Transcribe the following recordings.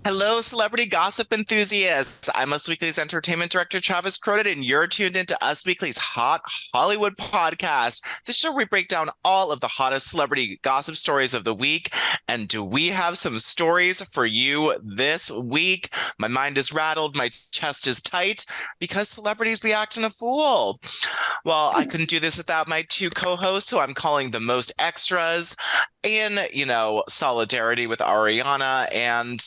Hello, celebrity gossip enthusiasts. I'm Us Weekly's entertainment director, Travis Cronin, and you're tuned into Us Weekly's Hot Hollywood podcast. The show where we break down all of the hottest celebrity gossip stories of the week. And do we have some stories for you this week? My mind is rattled, my chest is tight because celebrities be acting a fool. Well, I couldn't do this without my two co-hosts, who I'm calling the most extras in, solidarity with Ariana and,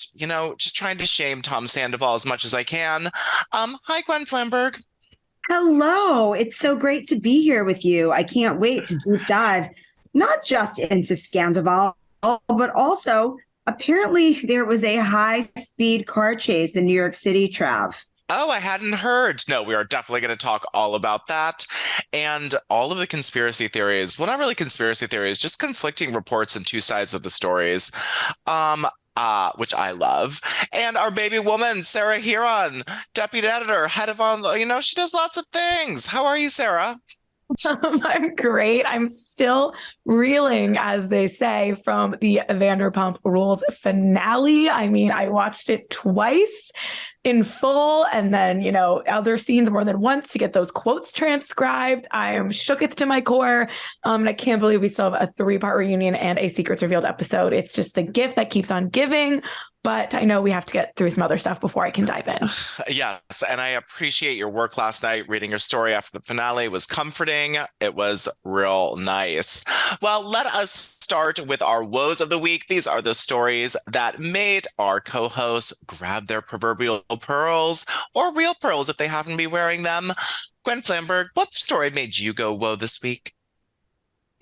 just trying to shame Tom Sandoval as much as I can. Hi, Gwen Flamberg. Hello, it's so great to be here with you. I can't wait to deep dive not just into Sandoval, but also apparently there was a high-speed car chase in New York City, Trav. Oh, I hadn't heard. No, we are definitely going to talk all about that and all of the conspiracy theories. Well, not really conspiracy theories, just conflicting reports and two sides of the stories. Which I love. And our baby woman, Sarah Huron, deputy editor, head of she does lots of things. How are you, Sarah? I'm great. I'm still reeling, as they say, from the Vanderpump Rules finale. I mean, I watched it twice in full and then, other scenes more than once to get those quotes transcribed. I am shooketh to my core. And I can't believe we still have a 3-part reunion and a Secrets Revealed episode. It's just the gift that keeps on giving. But I know we have to get through some other stuff before I can dive in. Yes, and I appreciate your work last night. Reading your story after the finale was comforting. It was real nice. Well, let us start with our woes of the week. These are the stories that made our co-hosts grab their proverbial pearls, or real pearls if they happen to be wearing them. Gwen Flamberg, what story made you go whoa this week?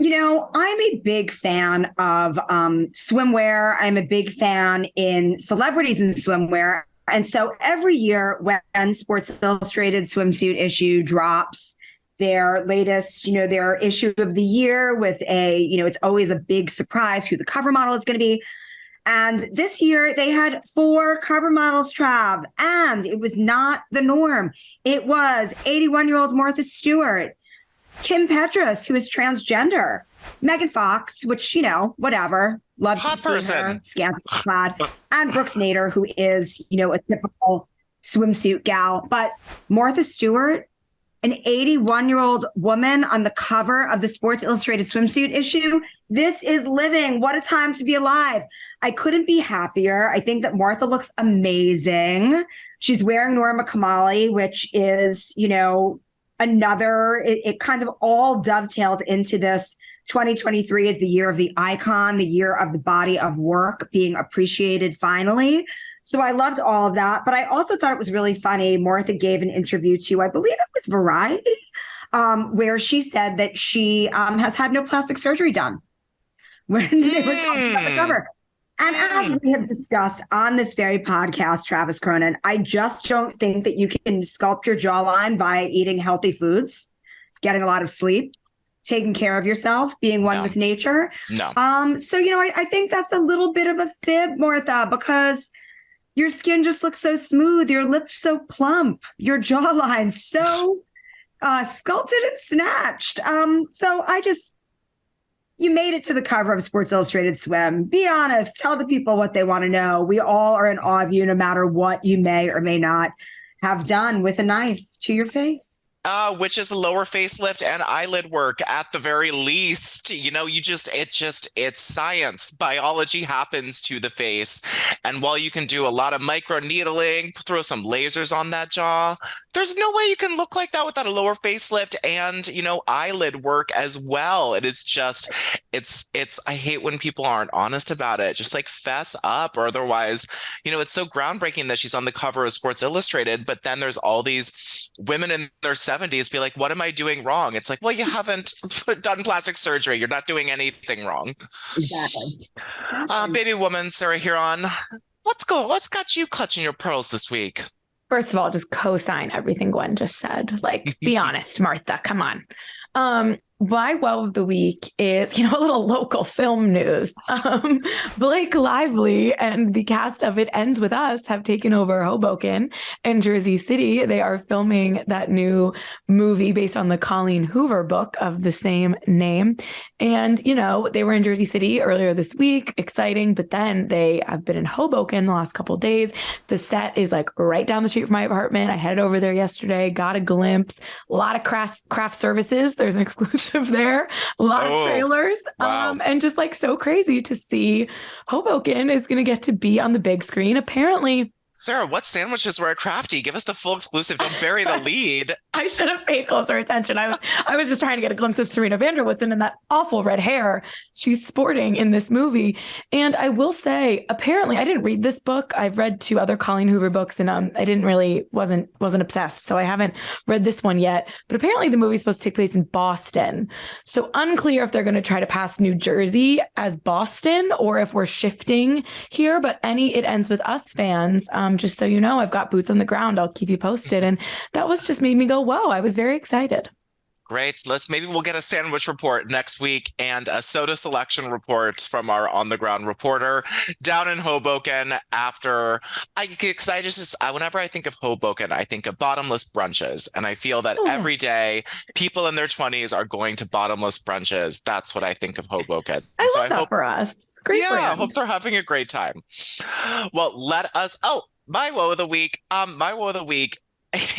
I'm a big fan of swimwear. I'm a big fan in celebrities in swimwear. And so every year when Sports Illustrated swimsuit issue drops their latest, their issue of the year with it's always a big surprise who the cover model is going to be. And this year they had 4 cover models, Trav, and it was not the norm. It was 81-year-old Martha Stewart, Kim Petras, who is transgender, Megan Fox, which, whatever, love Hot to see person. her, scantily clad, and Brooks Nader, who is, a typical swimsuit gal. But Martha Stewart, an 81-year-old woman on the cover of the Sports Illustrated swimsuit issue, this is living. What a time to be alive. I couldn't be happier. I think that Martha looks amazing. She's wearing Norma Kamali, which is, it kind of all dovetails into this 2023 is the year of the icon, the year of the body of work being appreciated finally. So I loved all of that. But I also thought it was really funny. Martha gave an interview to, I believe it was Variety, where she said that she has had no plastic surgery done when they were talking about the cover. And as we have discussed on this very podcast, Travis Cronin, I just don't think that you can sculpt your jawline by eating healthy foods, getting a lot of sleep, taking care of yourself, being one with nature. No. So, I think that's a little bit of a fib, Martha, because your skin just looks so smooth, your lips so plump, your jawline so sculpted and snatched. You made it to the cover of Sports Illustrated Swim. Be honest. Tell the people what they want to know. We all are in awe of you, no matter what you may or may not have done with a knife to your face. Which is a lower facelift and eyelid work at the very least. It's science. Biology happens to the face. And while you can do a lot of micro needling, throw some lasers on that jaw, there's no way you can look like that without a lower facelift and, eyelid work as well. It is just, I hate when people aren't honest about it. Just like fess up, or otherwise, it's so groundbreaking that she's on the cover of Sports Illustrated, but then there's all these women in their 70s be like, what am I doing wrong? It's like, well, you haven't done plastic surgery. You're not doing anything wrong. Exactly. Baby woman, Sarah Huron, what's got you clutching your pearls this week? First of all, just co-sign everything Gwen just said. Like, be honest, Martha, come on. My woe of the week is, a little local film news. Blake Lively and the cast of It Ends With Us have taken over Hoboken and Jersey City. They are filming that new movie based on the Colleen Hoover book of the same name. And, they were in Jersey City earlier this week, exciting, but then they have been in Hoboken the last couple of days. The set is like right down the street from my apartment. I headed over there yesterday, got a glimpse, a lot of craft services. There's an exclusive there, a lot of trailers, wow. And just like so crazy to see Hoboken is going to get to be on the big screen. Apparently, Sarah, what sandwiches were at Crafty? Give us the full exclusive. Don't bury the lead. I should have paid closer attention. I was just trying to get a glimpse of Serena Vanderwoodson and that awful red hair she's sporting in this movie. And I will say, apparently, I didn't read this book. I've read 2 other Colleen Hoover books, and I didn't really wasn't obsessed. So I haven't read this one yet. But apparently, the movie's supposed to take place in Boston. So unclear if they're going to try to pass New Jersey as Boston or if we're shifting here. But any It Ends With Us fans, just so you know, I've got boots on the ground. I'll keep you posted. And that was just made me go, whoa, I was very excited. Great. Maybe we'll get a sandwich report next week and a soda selection report from our on the ground reporter down in Hoboken after whenever I think of Hoboken, I think of bottomless brunches. And I feel that every day people in their 20s are going to bottomless brunches. That's what I think of Hoboken. I hope for us. Great brand. I hope they're having a great time. Well, my woe of the week. My woe of the week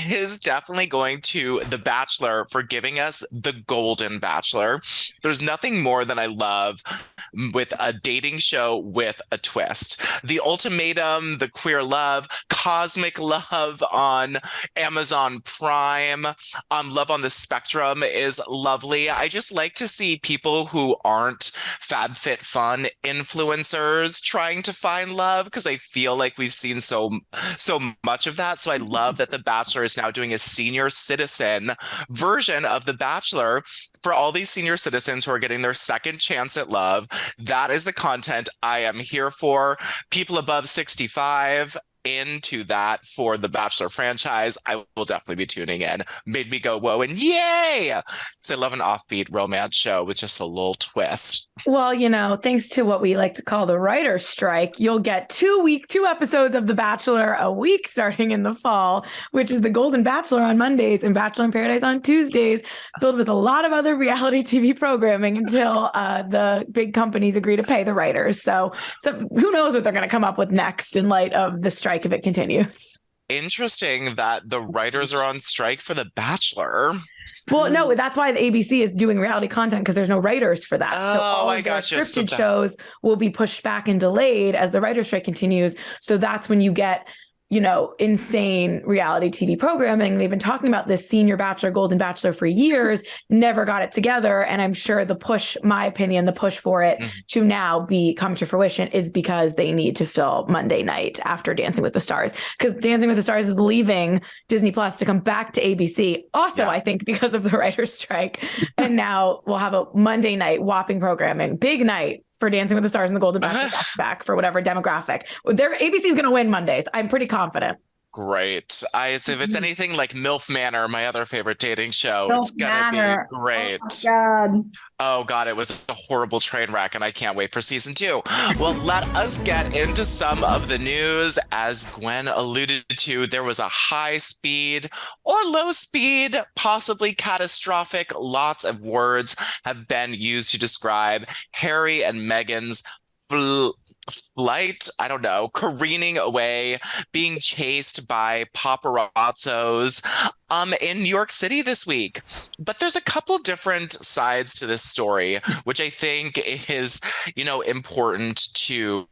is definitely going to The Bachelor for giving us the Golden Bachelor. There's nothing more than I love with a dating show with a twist. The ultimatum, the queer love, cosmic love on Amazon Prime, Love on the Spectrum is lovely. I just like to see people who aren't FabFitFun influencers trying to find love, because I feel like we've seen so much of that. So I love that The Bachelor is now doing a senior citizen version of The Bachelor for all these senior citizens who are getting their second chance at love. That is the content I am here for. People above 65 into that for the Bachelor franchise. I will definitely be tuning in. Made me go, whoa, and yay! Because I love an offbeat romance show with just a little twist. Well, thanks to what we like to call the writer's strike, you'll get 2 episodes of The Bachelor a week starting in the fall, which is The Golden Bachelor on Mondays and Bachelor in Paradise on Tuesdays, filled with a lot of other reality TV programming until the big companies agree to pay the writers. So who knows what they're going to come up with next in light of the strike if it continues. Interesting that the writers are on strike for The Bachelor. Well, no, that's why the ABC is doing reality content, because there's no writers for that. So all of their scripted shows will be pushed back and delayed as the writer's strike continues. So that's when you get insane reality TV programming. They've been talking about this senior Bachelor, Golden Bachelor for years, never got it together. And I'm sure the push for it to now come to fruition is because they need to fill Monday night after Dancing with the Stars, because Dancing with the Stars is leaving Disney Plus to come back to ABC. Also, I think because of the writer's strike. And now we'll have a Monday night whopping programming, big night for Dancing with the Stars and the Golden Bachelor back for whatever demographic. ABC is going to win Mondays. I'm pretty confident. Great. If it's anything like MILF Manor, my other favorite dating show, it's going to be great. Oh God, it was a horrible train wreck, and I can't wait for season 2. Well, let us get into some of the news. As Gwen alluded to, there was a high speed or low speed, possibly catastrophic. Lots of words have been used to describe Harry and Meghan's flight, careening away, being chased by paparazzos in New York City this week. But there's a couple different sides to this story, which I think is, important to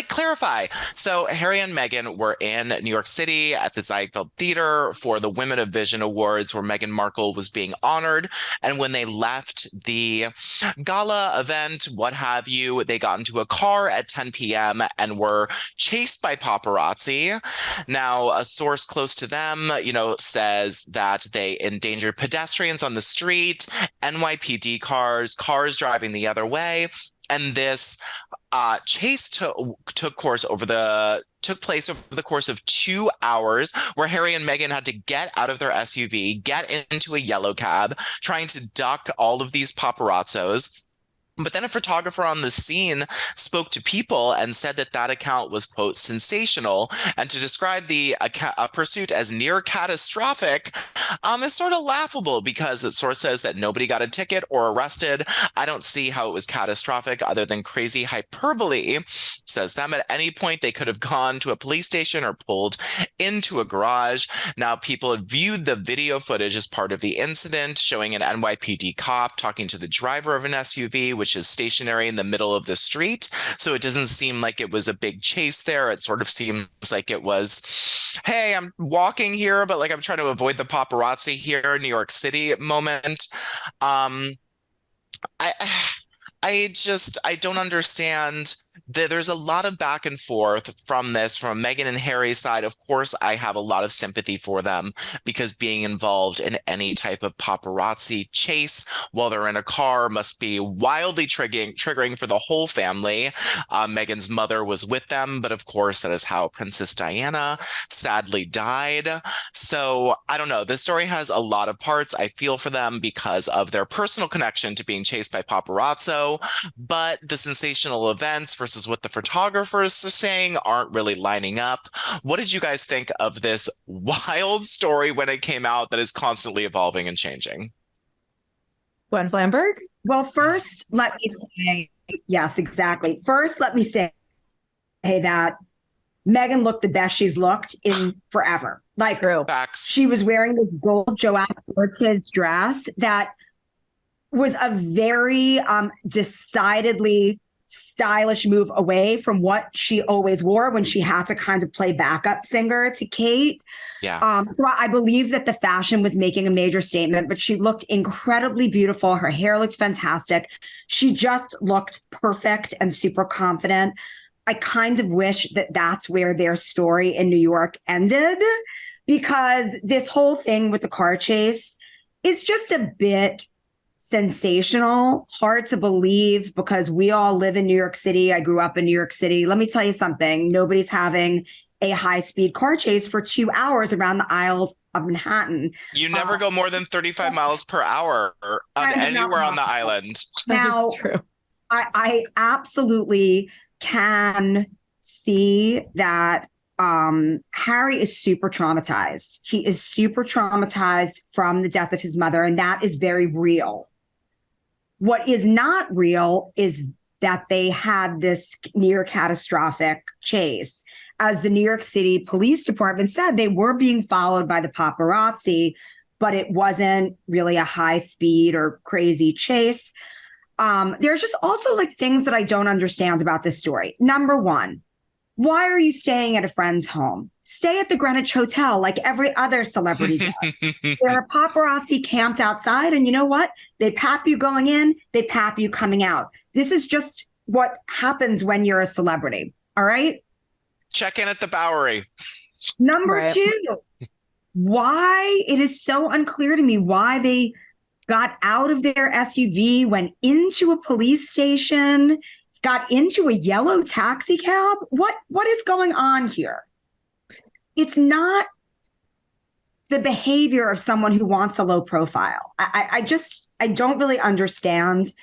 clarify. So Harry and Meghan were in New York City at the Ziegfeld Theater for the Women of Vision Awards, where Meghan Markle was being honored. And when they left the gala event, what have you, they got into a car at 10 p.m. and were chased by paparazzi. Now, a source close to them, says that they endangered pedestrians on the street, NYPD cars driving the other way. And this chase took course over the took place over the course of 2 hours, where Harry and Meghan had to get out of their SUV, get into a yellow cab, trying to duck all of these paparazzos. But then a photographer on the scene spoke to People and said that that account was, quote, sensational. And to describe the pursuit as near catastrophic is sort of laughable, because the source says that nobody got a ticket or arrested. I don't see how it was catastrophic other than crazy hyperbole, says them. At any point, they could have gone to a police station or pulled into a garage. Now, People had viewed the video footage as part of the incident, showing an NYPD cop talking to the driver of an SUV, which is stationary in the middle of the street. So it doesn't seem like it was a big chase there. It sort of seems like it was, hey, I'm walking here, but like I'm trying to avoid the paparazzi here, New York City moment. I don't understand. There's a lot of back and forth from Meghan and Harry's side. Of course, I have a lot of sympathy for them, because being involved in any type of paparazzi chase while they're in a car must be wildly triggering for the whole family. Meghan's mother was with them, but of course, that is how Princess Diana sadly died. So I don't know. This story has a lot of parts. I feel for them because of their personal connection to being chased by paparazzo, but the sensational events versus what the photographers are saying aren't really lining up. What did you guys think of this wild story when it came out that is constantly evolving and changing? Gwen Flamberg? Well, first, let me say, yes, exactly. First, let me say that Meghan looked the best she's looked in forever. Like, Facts. She was wearing this gold Joanne Ortiz dress that was a very decidedly stylish move away from what she always wore when she had to kind of play backup singer to Kate. Yeah. So I believe that the fashion was making a major statement, but she looked incredibly beautiful. Her hair looked fantastic. She just looked perfect and super confident. I kind of wish that that's where their story in New York ended, because this whole thing with the car chase is just a bit sensational, hard to believe, because we all live in New York City. I grew up in New York City. Let me tell you something. Nobody's having a high-speed car chase for 2 hours around the aisles of Manhattan. You never go more than 35 miles per hour anywhere on the island. Now, true. I absolutely can see that Harry is super traumatized. He is super traumatized from the death of his mother, and that is very real. What is not real is that they had this near catastrophic chase. As the New York City Police Department said, they were being followed by the paparazzi, but it wasn't really a high speed or crazy chase. There's just also like things that I don't understand about this story. Number one, why are you staying at a friend's home? Stay at the Greenwich Hotel like every other celebrity does. There are paparazzi camped outside, and you know what? They pap you going in, they pap you coming out. This is just what happens when you're a celebrity. All right? Check in at the Bowery. Number two, why it is so unclear to me why they got out of their SUV, went into a police station, got into a yellow taxi cab. What is going on here? It's not the behavior of someone who wants a low profile. I don't really understand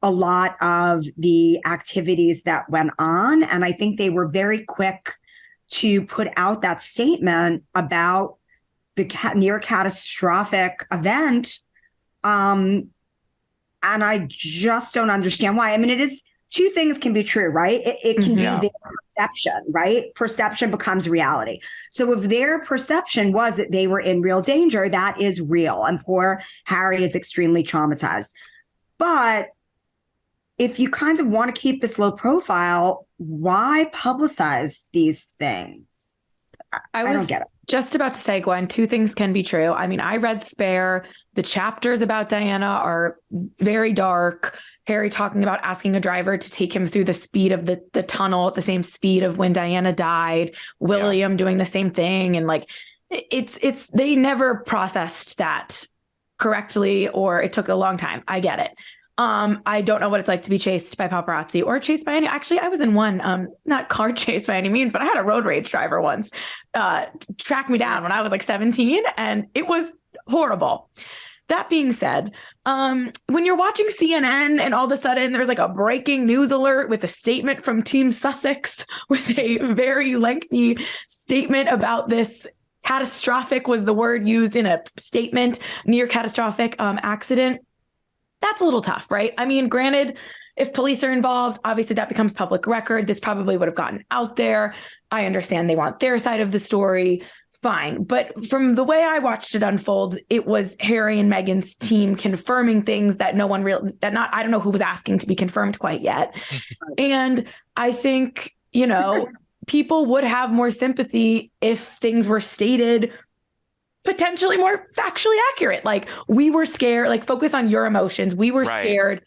a lot of the activities that went on. And I think they were very quick to put out that statement about the near catastrophic event. And I just don't understand why. I mean, it is, two things can be true, right? It can be their perception, right? Perception becomes reality. So if their perception was that they were in real danger, that is real. And poor Harry is extremely traumatized. But if you kind of want to keep this low profile, why publicize these things? I don't get it. Just about to say, Gwen, two things can be true. I mean, I read Spare. The chapters about Diana are very dark. Harry talking about asking a driver to take him through the speed of the tunnel at the same speed of when Diana died. William doing the same thing. And like, it's they never processed that correctly, or it took a long time. I get it. I don't know what it's like to be chased by paparazzi or chased by any. Actually, I was in one, not car chase by any means, but I had a road rage driver once track me down when I was like 17, and it was horrible. That being said, when you're watching CNN and all of a sudden there's like a breaking news alert with a statement from Team Sussex with a very lengthy statement about this catastrophic was the word used in a statement, near catastrophic accident. That's a little tough, right? I mean, granted, if police are involved, obviously that becomes public record. This probably would have gotten out there. I understand they want their side of the story. Fine. But from the way I watched it unfold, it was Harry and Meghan's team confirming things that no one I don't know who was asking to be confirmed quite yet. And I think, people would have more sympathy if things were stated potentially more factually accurate. Like, we were scared, like, focus on your emotions. We were scared.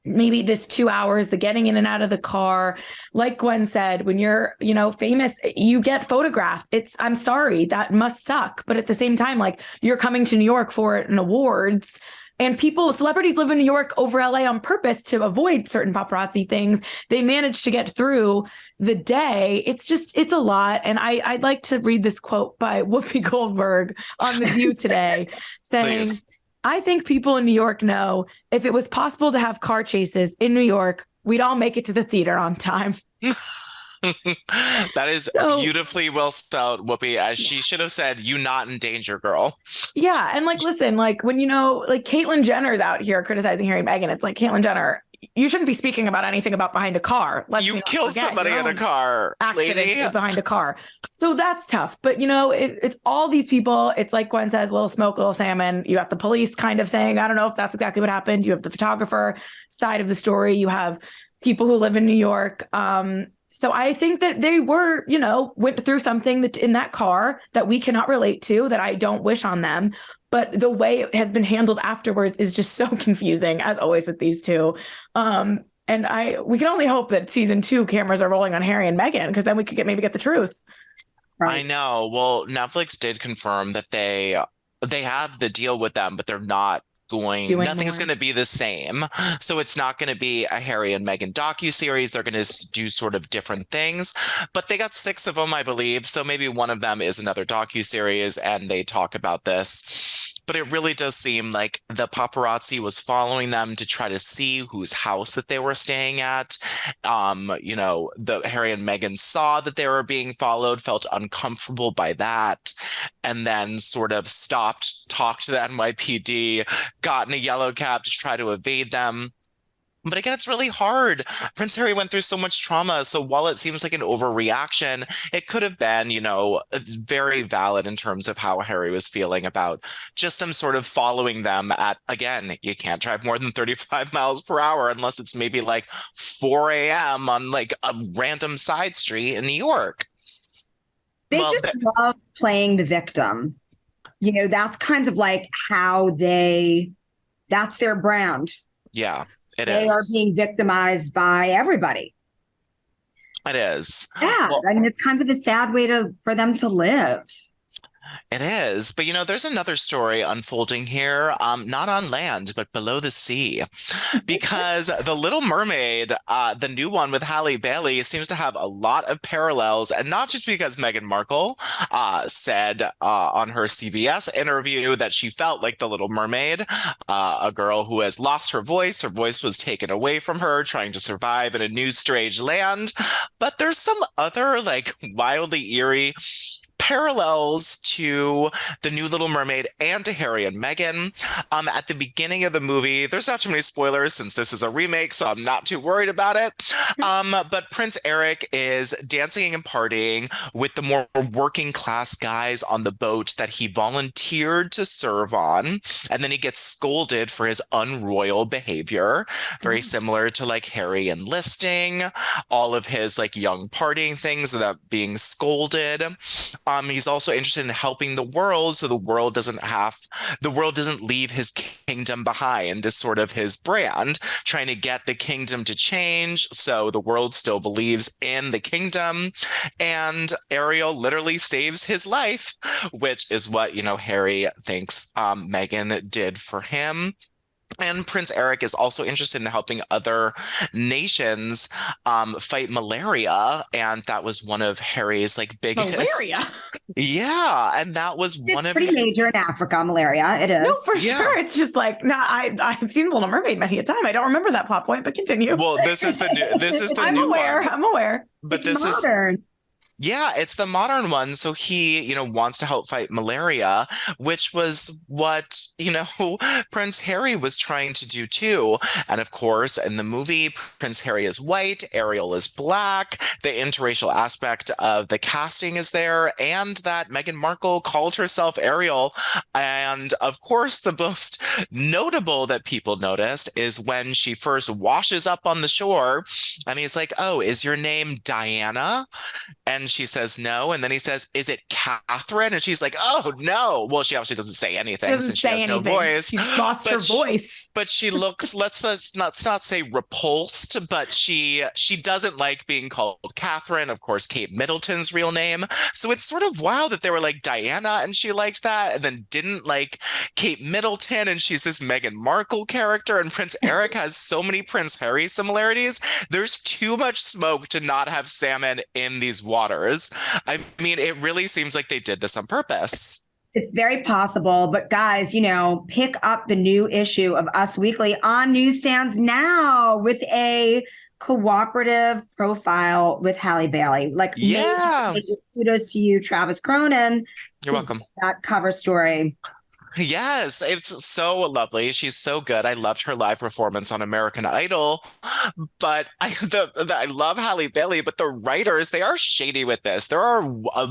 Maybe this 2 hours, the getting in and out of the car. Like Gwen said, when you're, famous, you get photographed. I'm sorry, that must suck. But at the same time, like, you're coming to New York for an awards, and celebrities live in New York over LA on purpose to avoid certain paparazzi things. They managed to get through the day. It's a lot. And I'd like to read this quote by Whoopi Goldberg on The View today saying, Please. I think people in New York know if it was possible to have car chases in New York, we'd all make it to the theater on time. That is beautifully well said, Whoopi, as she should have said, you not in danger, girl. Yeah. And like, listen, like when, like Caitlyn Jenner's out here criticizing Harry and Meghan, it's like, Caitlyn Jenner, you shouldn't be speaking about anything about behind a car. You kill somebody in a car, lady. Behind a car. So that's tough. But, it's all these people. It's like Gwen says, little smoke, little salmon. You got the police kind of saying, I don't know if that's exactly what happened. You have the photographer side of the story. You have people who live in New York. So I think that they were, went through something that in that car that we cannot relate to, that I don't wish on them. But the way it has been handled afterwards is just so confusing, as always with these two. And we can only hope that season 2 cameras are rolling on Harry and Meghan, because then we could maybe get the truth. Right. I know. Well, Netflix did confirm that they have the deal with them, but they're not nothing's going to be the same. So it's not going to be a Harry and Meghan docuseries. They're going to do sort of different things, but they got 6 of them, I believe. So maybe one of them is another docuseries and they talk about this. But it really does seem like the paparazzi was following them to try to see whose house that they were staying at. The Harry and Meghan saw that they were being followed, felt uncomfortable by that, and then sort of talked to the NYPD, got in a yellow cab to try to evade them. But again, it's really hard. Prince Harry went through so much trauma. So while it seems like an overreaction, it could have been, very valid in terms of how Harry was feeling about just them sort of following them at, again, you can't drive more than 35 miles per hour unless it's maybe like 4 a.m. on like a random side street in New York. They just love playing the victim. That's kind of like that's their brand. Yeah. They are being victimized by everybody. It is. Yeah. Well, it's kind of a sad way for them to live. It is. But, there's another story unfolding here, not on land, but below the sea, because The Little Mermaid, the new one with Halle Bailey, seems to have a lot of parallels. And not just because Meghan Markle said on her CBS interview that she felt like the Little Mermaid, a girl who has lost her voice. Her voice was taken away from her, trying to survive in a new strange land. But there's some other like wildly eerie parallels to the new Little Mermaid and to Harry and Meghan. At the beginning of the movie, there's not too many spoilers since this is a remake, so I'm not too worried about it. But Prince Eric is dancing and partying with the more working class guys on the boat that he volunteered to serve on. And then he gets scolded for his unroyal behavior, very similar to like Harry enlisting, all of his like young partying things that being scolded. He's also interested in helping the world, so the world doesn't leave his kingdom behind, is sort of his brand, trying to get the kingdom to change so the world still believes in the kingdom. And Ariel literally saves his life, which is what, Harry thinks Meghan did for him. And Prince Eric is also interested in helping other nations fight malaria. And that was one of Harry's like biggest. Malaria. Yeah. And that was one It's of pretty major in Africa, malaria. It is. No, for Yeah. sure. It's just like, nah, I've seen The Little Mermaid many a time. I don't remember that plot point, but continue. Well, this is the I'm new aware. one. I'm aware. But It's this is modern. Yeah, it's the modern one. So he, wants to help fight malaria, which was what, Prince Harry was trying to do too. And of course, in the movie, Prince Harry is white, Ariel is black. The interracial aspect of the casting is there, and that Meghan Markle called herself Ariel. And of course, the most notable that people noticed is when she first washes up on the shore, and he's like, "Oh, is your name Diana?" And she says no. And then he says, "Is it Catherine?" And she's like, "Oh, no." Well, she obviously doesn't say anything since she has no voice. She lost her voice. But she looks, let's not say repulsed, but she doesn't like being called Catherine. Of course, Kate Middleton's real name. So it's sort of wild that they were like Diana and she liked that and then didn't like Kate Middleton. And she's this Meghan Markle character. And Prince Eric has so many Prince Harry similarities. There's too much smoke to not have salmon in these waters. I mean, it really seems like they did this on purpose. It's very possible, but guys, pick up the new issue of Us Weekly on newsstands now with a cooperative profile with Halle Bailey. Like, yeah, kudos to you, Travis Cronin. You're welcome. That cover story. Yes, it's so lovely. She's so good. I loved her live performance on American Idol. But I love Halle Bailey, but the writers, they are shady with this. There are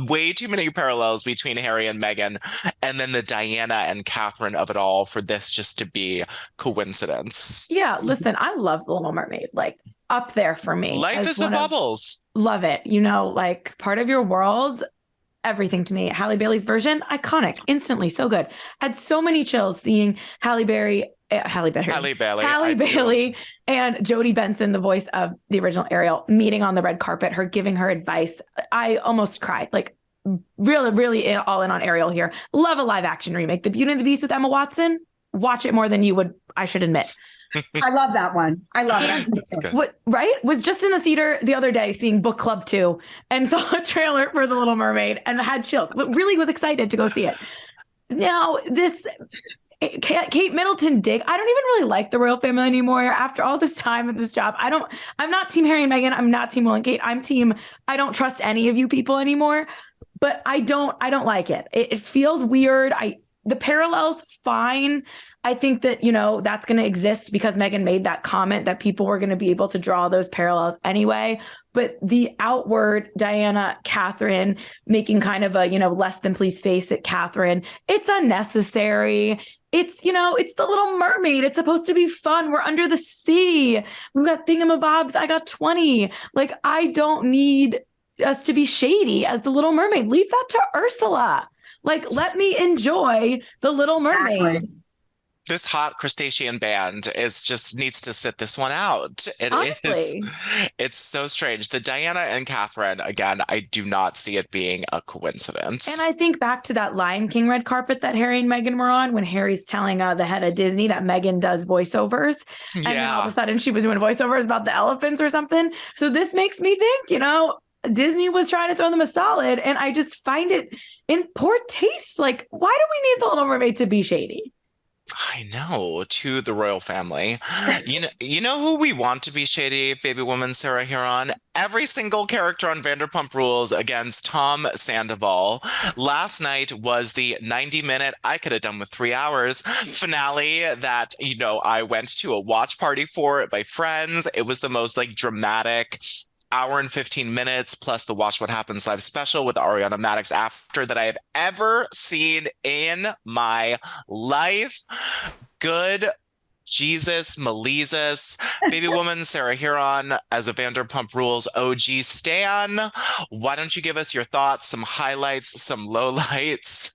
way too many parallels between Harry and Meghan, and then the Diana and Catherine of it all for this just to be coincidence. Yeah, listen, I love The Little Mermaid. Like, up there for me. Life is the bubbles. Love it. Like part of your world. Everything to me. Halle Bailey's version, iconic, instantly, so good. Had so many chills seeing Halle Bailey and Jodie Benson, the voice of the original Ariel, meeting on the red carpet, her giving her advice. I almost cried. Like, really, really all in on Ariel here. Love a live action remake. The Beauty and the Beast with Emma Watson. Watch it more than you would, I should admit. I love that one. I love it. What, right? Was just in the theater the other day seeing Book Club 2 and saw a trailer for The Little Mermaid and had chills, but really was excited to go see it. Now, this Kate Middleton dig, I don't even really like the royal family anymore after all this time at this job. I'm not team Harry and Meghan. I'm not team Will and Kate. I'm team, I don't trust any of you people anymore, but I don't like it. It feels weird. The parallels, fine. I think that, that's going to exist because Meghan made that comment that people were going to be able to draw those parallels anyway. But the outward Diana, Catherine, making kind of a, less than please face it, Catherine, it's unnecessary. It's, it's The Little Mermaid. It's supposed to be fun. We're under the sea. We've got thingamabobs. I got 20. Like, I don't need us to be shady as The Little Mermaid. Leave that to Ursula. Like, let me enjoy The Little Mermaid. Exactly. This hot crustacean band needs to sit this one out. It's so strange. The Diana and Catherine, again, I do not see it being a coincidence. And I think back to that Lion King red carpet that Harry and Meghan were on when Harry's telling the head of Disney that Meghan does voiceovers. And then all of a sudden she was doing voiceovers about the elephants or something. So this makes me think, Disney was trying to throw them a solid, and I just find it in poor taste. Like, why do we need The Little Mermaid to be shady? I know, to the royal family. You know who we want to be shady, baby woman Sarah Huron? Every single character on Vanderpump Rules against Tom Sandoval. Last night was the 90-minute, I could have done with 3 hours, finale that, I went to a watch party for it by friends. It was the most dramatic hour and 15 minutes plus the Watch What Happens live special with Ariana Madix after that I have ever seen in my life. Good Jesus, Maleezus, baby woman Sarah Huron as a Vanderpump Rules OG stan. Why don't you give us your thoughts, some highlights, some lowlights?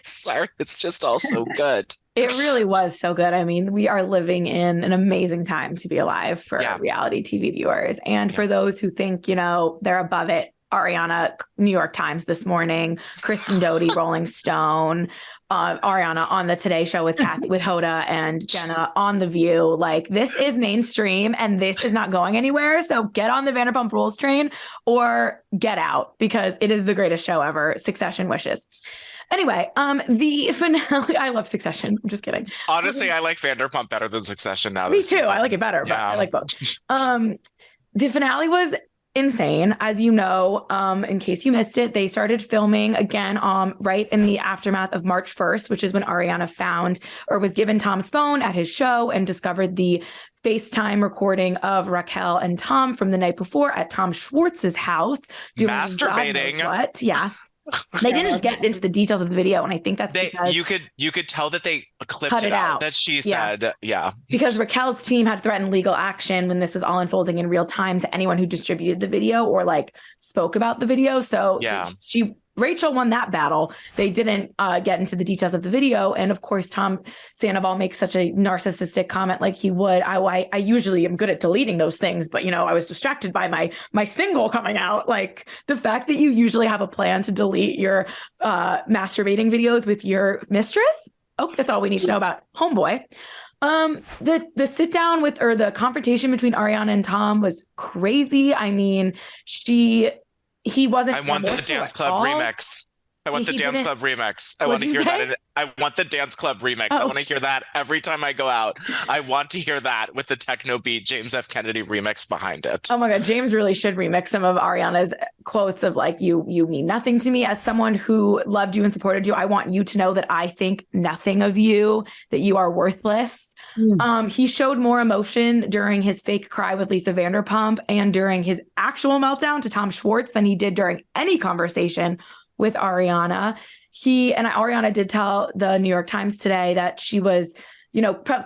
Sorry, it's just all so good. It really was so good. I mean, we are living in an amazing time to be alive for reality TV viewers. And for those who think, they're above it, Ariana, New York Times this morning, Kristen Doty, Rolling Stone, Ariana on the Today Show with Hoda and Jenna on The View. Like, this is mainstream and this is not going anywhere. So get on the Vanderpump Rules train or get out, because it is the greatest show ever. Succession wishes. Anyway, the finale, I love Succession. I'm just kidding. Honestly, I like Vanderpump better than Succession now. Me too. I like it better, but I like both. The finale was insane. As you know, in case you missed it, they started filming again right in the aftermath of March 1st, which is when Ariana found or was given Tom's phone at his show and discovered the FaceTime recording of Raquel and Tom from the night before at Tom Schwartz's house doing masturbating. What? Yeah. They didn't get into the details of the video, and I think that's because you could tell that they clipped it out. That she said, because Raquel's team had threatened legal action when this was all unfolding in real time to anyone who distributed the video or like spoke about the video. So Rachel won that battle. They didn't get into the details of the video. And of course, Tom Sandoval makes such a narcissistic comment like he would. I usually am good at deleting those things, but, I was distracted by my single coming out. Like, the fact that you usually have a plan to delete your masturbating videos with your mistress. Oh, that's all we need to know about Homeboy. The sit down or the confrontation between Ariana and Tom was crazy. I mean, he wasn't. I want the dance club remix. I want the dance club remix. I want to hear that. I want the dance club remix. I want to hear that every time I go out. I want to hear that with the techno beat James F. Kennedy remix behind it. Oh my God. James really should remix some of Ariana's quotes of like, you mean nothing to me. As someone who loved you and supported you, I want you to know that I think nothing of you, that you are worthless. He showed more emotion during his fake cry with Lisa Vanderpump and during his actual meltdown to Tom Schwartz than he did during any conversation with Ariana. Ariana did tell the New York Times today that she was,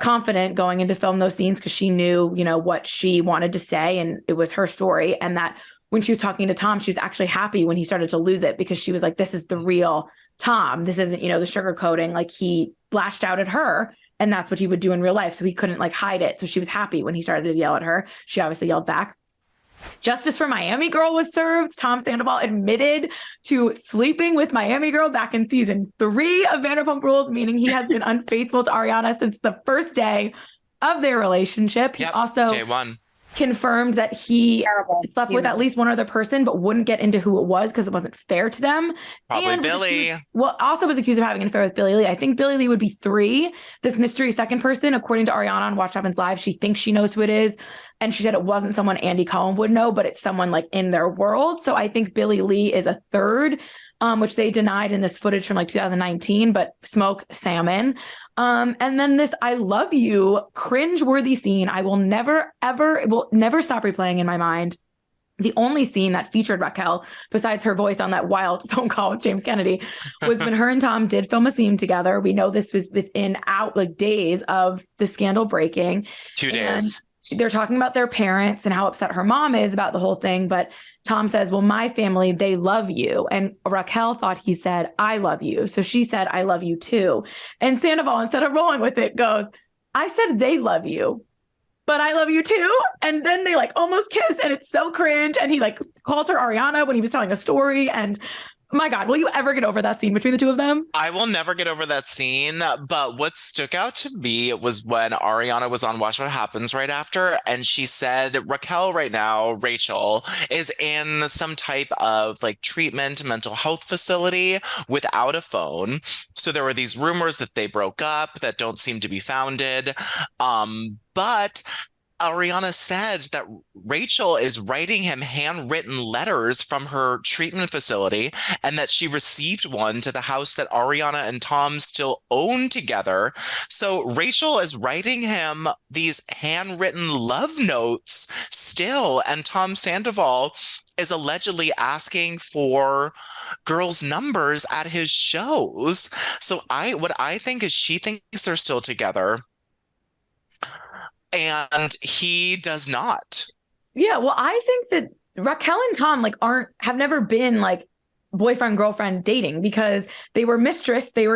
confident going into film those scenes because she knew, what she wanted to say and it was her story. And that when she was talking to Tom, she was actually happy when he started to lose it because she was like, this is the real Tom. This isn't, the sugarcoating. Like, he lashed out at her and that's what he would do in real life. So he couldn't like hide it. So she was happy when he started to yell at her. She obviously yelled back. Justice for Miami Girl was served. Tom Sandoval admitted to sleeping with Miami Girl back in season 3 of Vanderpump Rules, meaning he has been unfaithful to Ariana since the first day of their relationship. He also day one confirmed that he slept with at least one other person, but wouldn't get into who it was because it wasn't fair to them. Probably Billy. Also was accused of having an affair with Billy Lee. I think Billy Lee would be 3. This mystery second person, according to Ariana on Watch Happens Live, she thinks she knows who it is. And she said it wasn't someone Andy Cohen would know, but it's someone like in their world. So I think Billy Lee is a 3rd, which they denied in this footage from like 2019, but smoke salmon. And then this I love you cringe-worthy scene. I will never, ever, it will never stop replaying in my mind. The only scene that featured Raquel, besides her voice on that wild phone call with James Kennedy, was when her and Tom did film a scene together. We know this was within days of the scandal breaking. 2 days. They're talking about their parents and how upset her mom is about the whole thing. But Tom says, well, my family, they love you. And Raquel thought he said, I love you. So she said, I love you too. And Sandoval, instead of rolling with it, goes, I said, they love you, but I love you too. And then they like almost kiss and it's so cringe. And he like called her Ariana when he was telling a story. And my God, will you ever get over that scene between the two of them? I will never get over that scene. But what stuck out to me was when Ariana was on Watch What Happens right after, and she said Raquel right now, Rachel, is in some type of like treatment mental health facility without a phone. So there were these rumors that they broke up that don't seem to be founded. But Ariana said that Rachel is writing him handwritten letters from her treatment facility and that she received one to the house that Ariana and Tom still own together. So Rachel is writing him these handwritten love notes still, and Tom Sandoval is allegedly asking for girls' numbers at his shows. So what I think is she thinks they're still together. And he does not. Yeah, well, I think that Raquel and Tom have never been like boyfriend, girlfriend dating, because they were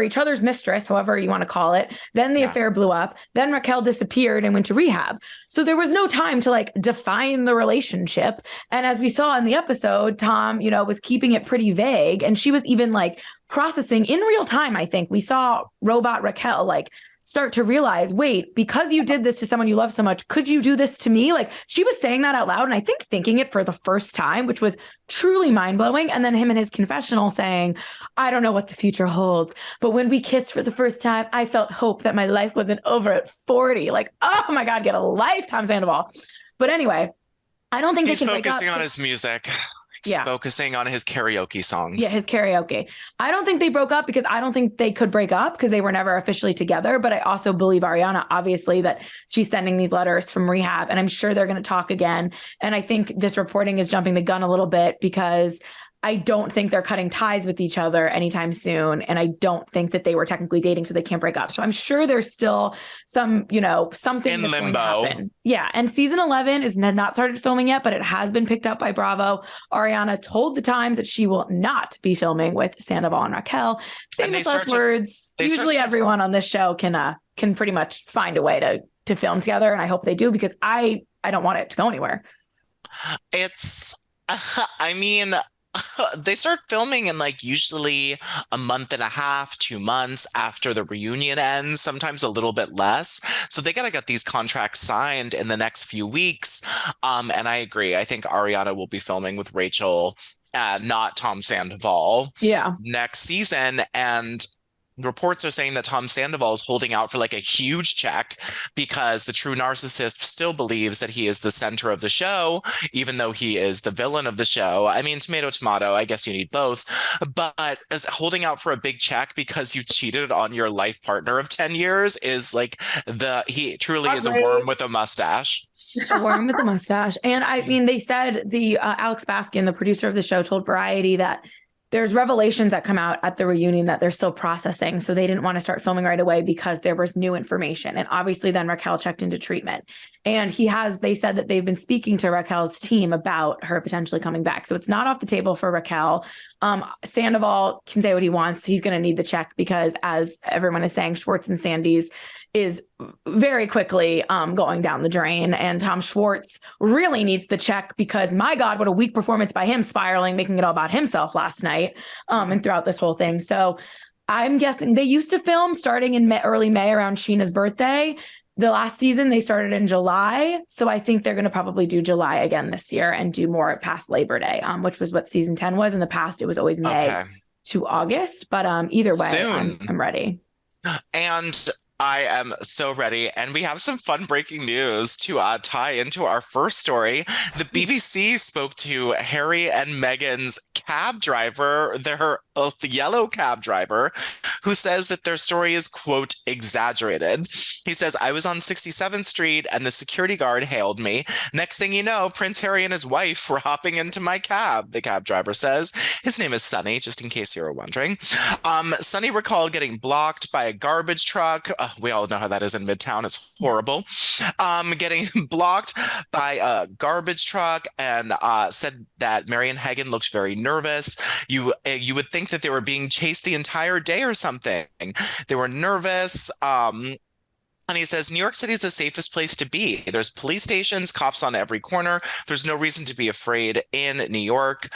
each other's mistress, however you want to call it. Then the affair blew up. Then Raquel disappeared and went to rehab. So there was no time to like define the relationship. And as we saw in the episode, Tom, was keeping it pretty vague. And she was even like processing in real time. I think we saw robot Raquel like start to realize, wait, because you did this to someone you love so much, could you do this to me? Like she was saying that out loud. And I think thinking it for the first time, which was truly mind blowing. And then him in his confessional saying, I don't know what the future holds, but when we kissed for the first time, I felt hope that my life wasn't over at 40. Like, oh my God, get a life, Tom Sandoval. But anyway, I don't think he's they can focusing on his music. Focusing on his karaoke songs. Yeah, his karaoke. I don't think they broke up because I don't think they could break up because they were never officially together. But I also believe Ariana, obviously, that she's sending these letters from rehab, and I'm sure they're going to talk again. And I think this reporting is jumping the gun a little bit because I don't think they're cutting ties with each other anytime soon. And I don't think that they were technically dating, so they can't break up. So I'm sure there's still some, something in limbo. Yeah. And season 11 is not started filming yet, but it has been picked up by Bravo. Ariana told the Times that she will not be filming with Sandoval and Raquel. Famous last words. Usually everyone on this show can pretty much find a way to film together. And I hope they do, because I don't want it to go anywhere. They start filming in like usually a month and a half, 2 months after the reunion ends, sometimes a little bit less. So they got to get these contracts signed in the next few weeks. And I agree. I think Ariana will be filming with Rachel, not Tom Sandoval, next season. And reports are saying that Tom Sandoval is holding out for like a huge check because the true narcissist still believes that he is the center of the show, even though he is the villain of the show. I mean, tomato, tomato, I guess you need both. But as holding out for a big check because you cheated on your life partner of 10 years is like he truly is a worm with a mustache. A worm with a mustache. And I mean, they said Alex Baskin, the producer of the show, told Variety that there's revelations that come out at the reunion that they're still processing. So they didn't want to start filming right away because there was new information. And obviously then Raquel checked into treatment. And they said that they've been speaking to Raquel's team about her potentially coming back. So it's not off the table for Raquel. Sandoval can say what he wants. He's going to need the check because, as everyone is saying, Schwartz and Sandy's is very quickly going down the drain. And Tom Schwartz really needs the check because, my God, what a weak performance by him, spiraling, making it all about himself last night and throughout this whole thing. So I'm guessing they used to film starting in early May around Chyna's birthday. The last season, they started in July. So I think they're going to probably do July again this year and do more past Labor Day, which was what season 10 was. In the past, it was always May to August. But either way, I'm ready. And I am so ready. And we have some fun breaking news to tie into our first story. The BBC spoke to Harry and Meghan's cab driver, their yellow cab driver, who says that their story is, quote, exaggerated. He says, I was on 67th Street and the security guard hailed me. Next thing you know, Prince Harry and his wife were hopping into my cab, the cab driver says. His name is Sonny, just in case you were wondering. Sonny recalled getting blocked by a garbage truck. We all know how that is in Midtown. It's horrible. Getting blocked by a garbage truck, and said that Marian Hagen looked very nervous. You would think that they were being chased the entire day or something. They were nervous. And he says, New York City is the safest place to be. There's police stations, cops on every corner. There's no reason to be afraid in New York.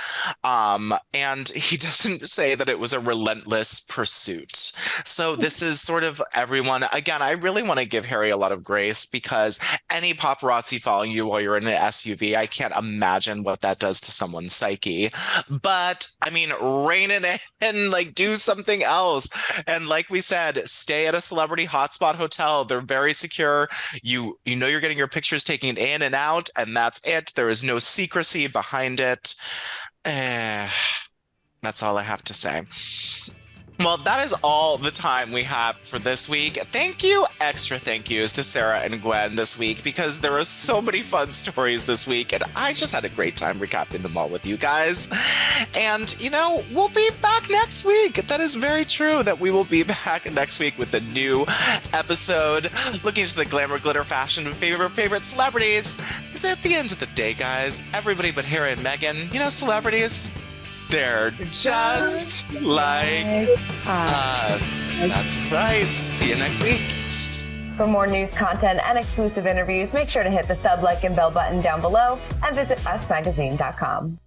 And he doesn't say that it was a relentless pursuit. So this is sort of everyone. Again, I really want to give Harry a lot of grace because any paparazzi following you while you're in an SUV, I can't imagine what that does to someone's psyche. But I mean, rein it in, like do something else. And like we said, stay at a celebrity hotspot hotel. They're very secure. You know you're getting your pictures taken in and out, and that's it. There is no secrecy behind it. That's all I have to say. Well, that is all the time we have for this week. Thank you, extra thank yous to Sarah and Gwen this week because there were so many fun stories this week, and I just had a great time recapping them all with you guys. And, we'll be back next week. That is very true that we will be back next week with a new episode looking into the glamour, glitter, fashion of favorite celebrities. Because at the end of the day, guys, everybody but Harry and Meghan, celebrities, They're just like us. That's right. See you next week. For more news, content, and exclusive interviews, make sure to hit the sub, like, and bell button down below and visit usmagazine.com.